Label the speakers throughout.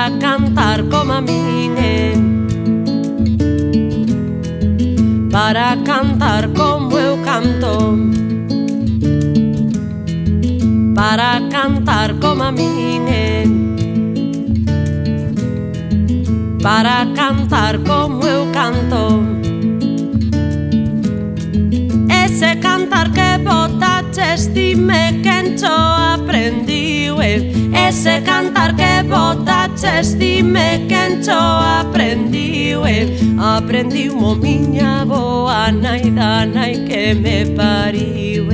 Speaker 1: para cantar como a min, para cantar como eu canto, para cantar como a min, para cantar como eu canto. Ese cantar que botaches, dime quen cho aprendiu, ese cantar que botaches, dime quen cho aprendiu, aprendiu mo miña boa nai da nai que me pariu,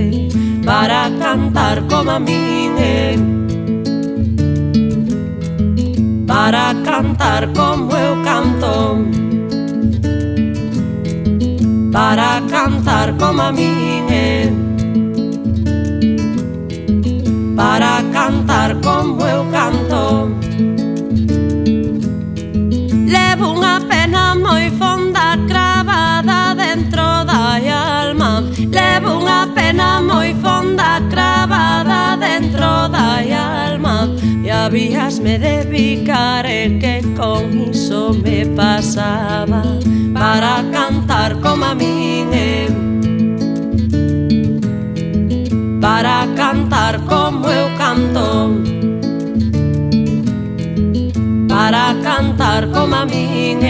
Speaker 1: para cantar como a min, para cantar como eu canto, para cantar como a min, para cantar como eu canto. Levo unha pena moi fonda cravada dentro da alma, levo unha pena moi fonda cravada dentro da alma, e habíasme de bicar que con iso me pasaba, para cantar como a min, para cantar como eu canto, para cantar como a min,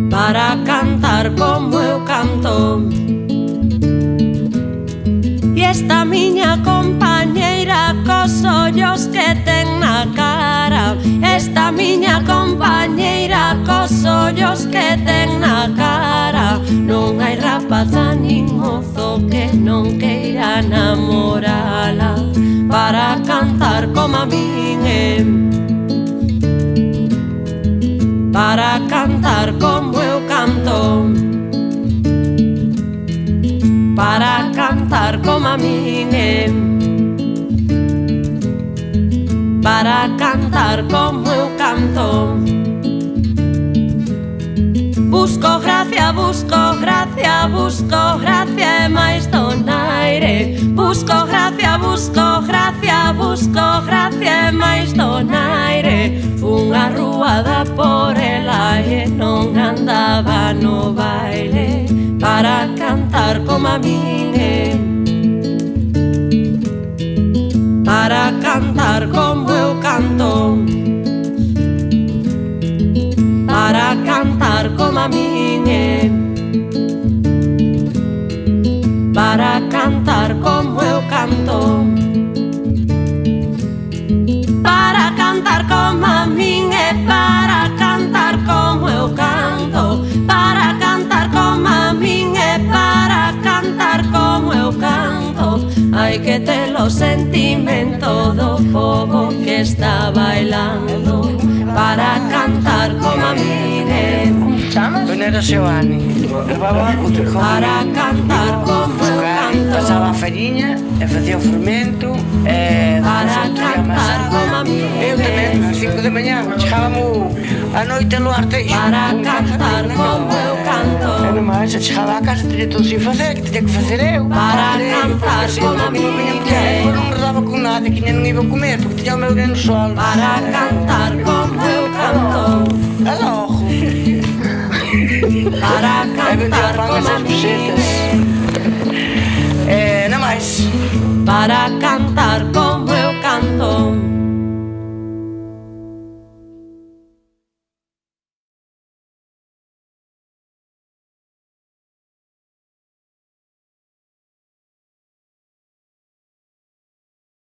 Speaker 1: para cantar como eu canto. E esta miña compañeira cos ollos que ten na cara, esta miña compañeira cos ollos que ten na cara, non hai rapaza nin mozo que non queira namorala, para cantar como a min, para cantar como eu canto, para cantar como a min, para cantar como eu canto. Busco gracia, busco gracia, busco gracia e máis donaire, busco gracia, busco gracia, busco gracia e máis donaire. Unha ruada por ela e non andaba no baile, para cantar como a min, para cantar como eu canto, para cantar como a min, para cantar como eu canto, para cantar como a min e para cantar como eu canto, para cantar como a min e para cantar como eu canto. Hai que ter o sentimento do povo que está bailando, para cantar como a min,
Speaker 2: Venera Seoane, levaba o trijón,
Speaker 1: para cantar como eu canto,
Speaker 2: pasaba a fariña e facía o fermento e
Speaker 1: para cantar como a min,
Speaker 2: eu tamén, ás 5 de mañá chegábamos a noite no arteixo,
Speaker 1: para cantar como eu canto,
Speaker 2: e nomás se chegaba a casa teria todo sin facer, que teria que facer eu,
Speaker 1: para cantar como a min,
Speaker 2: eu non me daba con nada, que non iba a comer porque tiña o meu neno sol,
Speaker 1: para cantar como eu canto,
Speaker 2: a logo,
Speaker 1: para cantar como a min,
Speaker 2: e non máis,
Speaker 1: para cantar como eu canto,